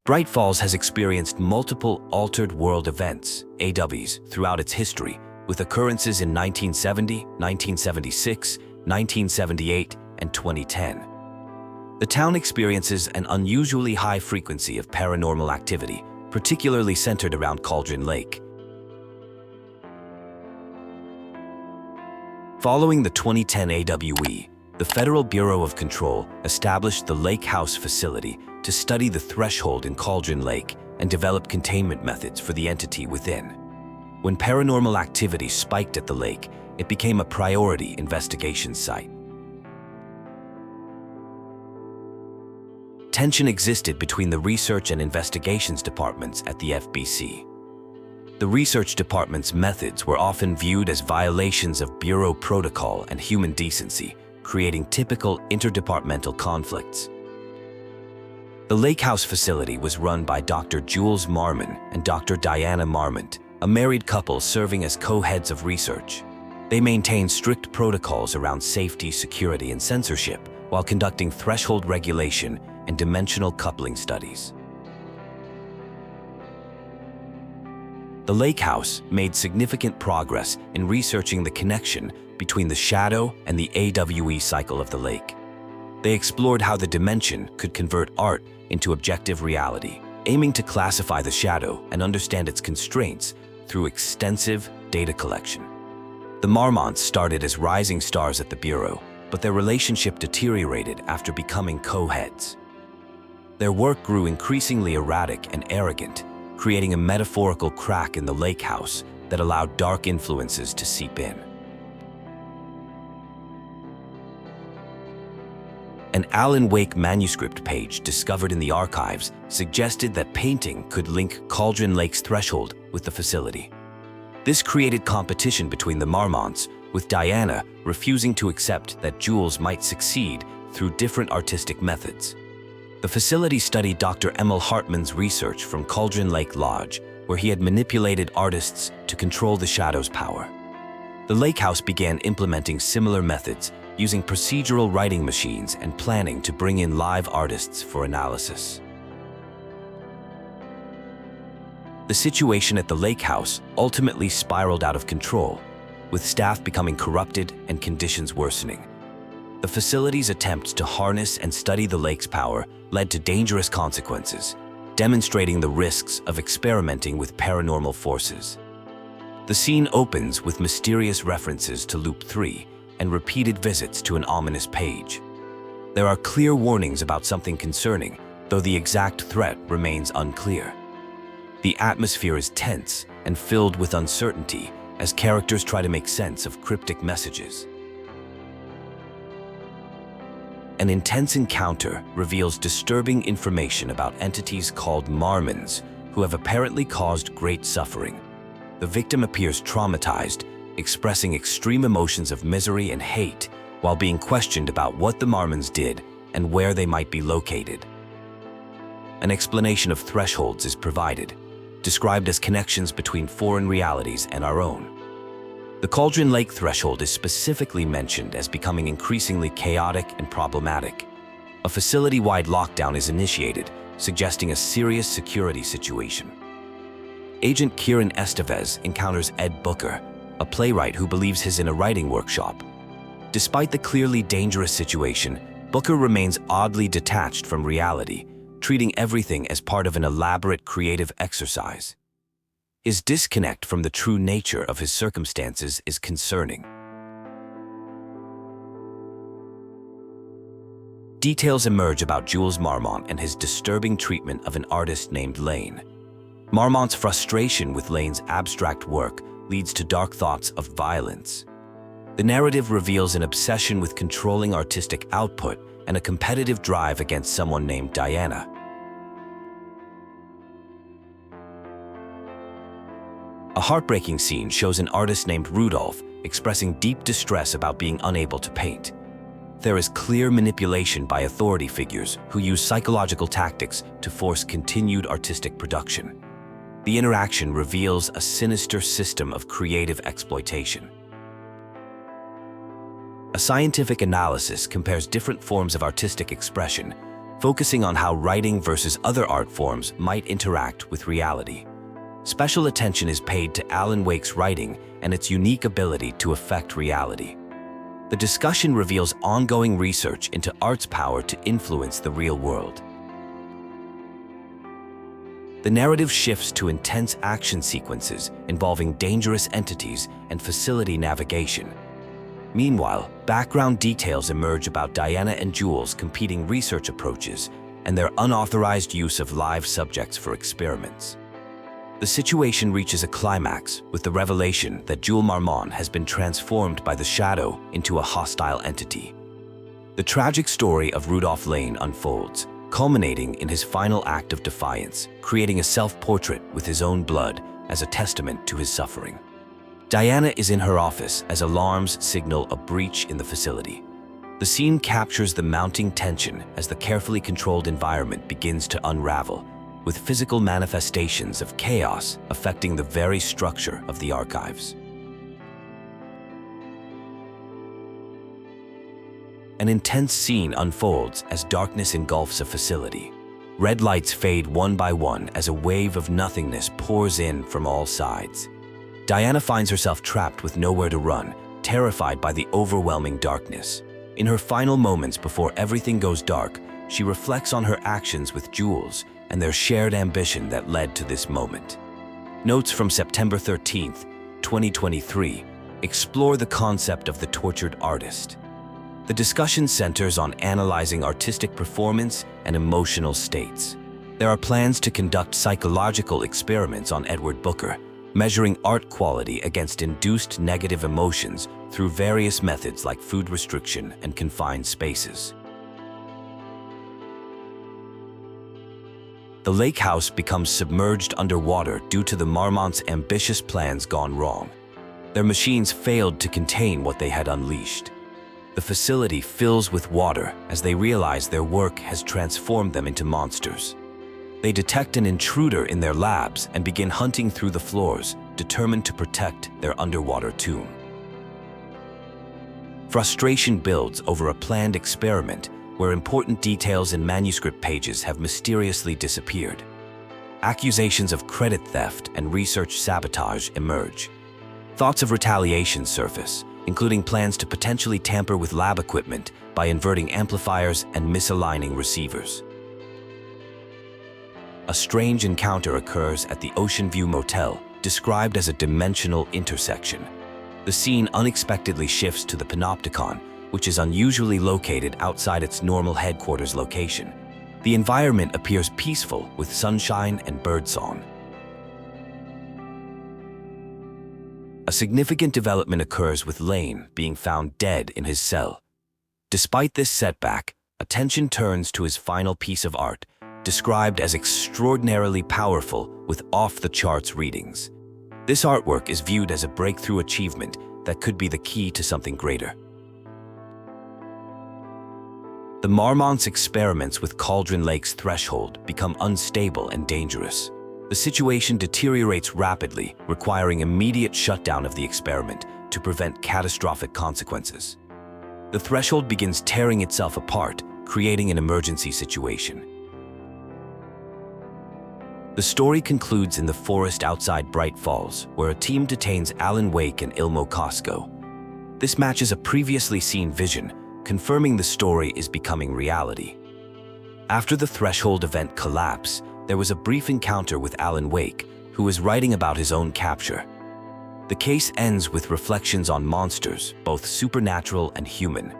Bright Falls has experienced multiple altered world events, AWs, throughout its history, with occurrences in 1970, 1976, 1978, and 2010. The town experiences an unusually high frequency of paranormal activity, particularly centered around Caldron Lake. Following the 2010 AWE, the Federal Bureau of Control established the Lakehouse facility to study the threshold in Caldron Lake and develop containment methods for the entity within. When paranormal activity spiked at the lake, it became a priority investigation site. Tension existed between the Research and Investigations departments at the FBC. The research department's methods were often viewed as violations of Bureau protocol and human decency, creating typical interdepartmental conflicts. The Lakehouse facility was run by Dr. Jules Marmon and Dr. Diana Marmont, a married couple serving as co-heads of research. They maintained strict protocols around safety, security, and censorship while conducting threshold regulation and dimensional coupling studies. The Lakehouse made significant progress in researching the connection between the shadow and the AWE cycle of the lake. They explored how the dimension could convert art into objective reality, aiming to classify the shadow and understand its constraints through extensive data collection. The Marmonts started as rising stars at the Bureau, but their relationship deteriorated after becoming co-heads. Their work grew increasingly erratic and arrogant, creating a metaphorical crack in the Lakehouse that allowed dark influences to seep in. An Alan Wake manuscript page discovered in the archives suggested that painting could link Caldron Lake's threshold with the facility. This created competition between the Marmonts, with Diana refusing to accept that Jules might succeed through different artistic methods. The facility studied Dr. Emil Hartmann's research from Caldron Lake Lodge, where he had manipulated artists to control the shadow's power. The Lakehouse began implementing similar methods, using procedural writing machines and planning to bring in live artists for analysis. The situation at the Lakehouse ultimately spiraled out of control, with staff becoming corrupted and conditions worsening. The facility's attempts to harness and study the lake's power led to dangerous consequences, demonstrating the risks of experimenting with paranormal forces. The scene opens with mysterious references to Loop 3 and repeated visits to an ominous page. There are clear warnings about something concerning, though the exact threat remains unclear. The atmosphere is tense and filled with uncertainty as characters try to make sense of cryptic messages. An intense encounter reveals disturbing information about entities called Marmans, who have apparently caused great suffering. The victim appears traumatized, expressing extreme emotions of misery and hate, while being questioned about what the Marmans did and where they might be located. An explanation of thresholds is provided, described as connections between foreign realities and our own. The Caldron Lake threshold is specifically mentioned as becoming increasingly chaotic and problematic. A facility-wide lockdown is initiated, suggesting a serious security situation. Agent Kiran Estevez encounters Ed Booker, a playwright who believes he's in a writing workshop. Despite the clearly dangerous situation, Booker remains oddly detached from reality, treating everything as part of an elaborate creative exercise. His disconnect from the true nature of his circumstances is concerning. Details emerge about Jules Marmont and his disturbing treatment of an artist named Lane. Marmont's frustration with Lane's abstract work leads to dark thoughts of violence. The narrative reveals an obsession with controlling artistic output and a competitive drive against someone named Diana. A heartbreaking scene shows an artist named Rudolph expressing deep distress about being unable to paint. There is clear manipulation by authority figures who use psychological tactics to force continued artistic production. The interaction reveals a sinister system of creative exploitation. A scientific analysis compares different forms of artistic expression, focusing on how writing versus other art forms might interact with reality. Special attention is paid to Alan Wake's writing and its unique ability to affect reality. The discussion reveals ongoing research into art's power to influence the real world. The narrative shifts to intense action sequences involving dangerous entities and facility navigation. Meanwhile, background details emerge about Diana and Jules' competing research approaches and their unauthorized use of live subjects for experiments. The situation reaches a climax with the revelation that Jule Marmont has been transformed by the shadow into a hostile entity. The tragic story of Rudolph Lane unfolds, culminating in his final act of defiance, creating a self-portrait with his own blood as a testament to his suffering. Diana is in her office as alarms signal a breach in the facility. The scene captures the mounting tension as the carefully controlled environment begins to unravel, with physical manifestations of chaos affecting the very structure of the archives. An intense scene unfolds as darkness engulfs a facility. Red lights fade one by one as a wave of nothingness pours in from all sides. Diana finds herself trapped with nowhere to run, terrified by the overwhelming darkness. In her final moments before everything goes dark, she reflects on her actions with Jules and their shared ambition that led to this moment. Notes from September 13th, 2023, explore the concept of the tortured artist. The discussion centers on analyzing artistic performance and emotional states. There are plans to conduct psychological experiments on Edward Booker, measuring art quality against induced negative emotions through various methods like food restriction and confined spaces. The Lakehouse becomes submerged underwater due to the Marmonts' ambitious plans gone wrong. Their machines failed to contain what they had unleashed. The facility fills with water as they realize their work has transformed them into monsters. They detect an intruder in their labs and begin hunting through the floors, determined to protect their underwater tomb. Frustration builds over a planned experiment where important details in manuscript pages have mysteriously disappeared. Accusations of credit theft and research sabotage emerge. Thoughts of retaliation surface, including plans to potentially tamper with lab equipment by inverting amplifiers and misaligning receivers. A strange encounter occurs at the Ocean View Motel, described as a dimensional intersection. The scene unexpectedly shifts to the Panopticon, which is unusually located outside its normal headquarters location. The environment appears peaceful with sunshine and birdsong. A significant development occurs with Lane being found dead in his cell. Despite this setback, attention turns to his final piece of art, described as extraordinarily powerful with off-the-charts readings. This artwork is viewed as a breakthrough achievement that could be the key to something greater. The Marmonts' experiments with Caldron Lake's threshold become unstable and dangerous. The situation deteriorates rapidly, requiring immediate shutdown of the experiment to prevent catastrophic consequences. The threshold begins tearing itself apart, creating an emergency situation. The story concludes in the forest outside Bright Falls, where a team detains Alan Wake and Ilmo. This matches a previously seen vision, confirming the story is becoming reality. After the threshold event collapse, there was a brief encounter with Alan Wake, who was writing about his own capture. The case ends with reflections on monsters, both supernatural and human,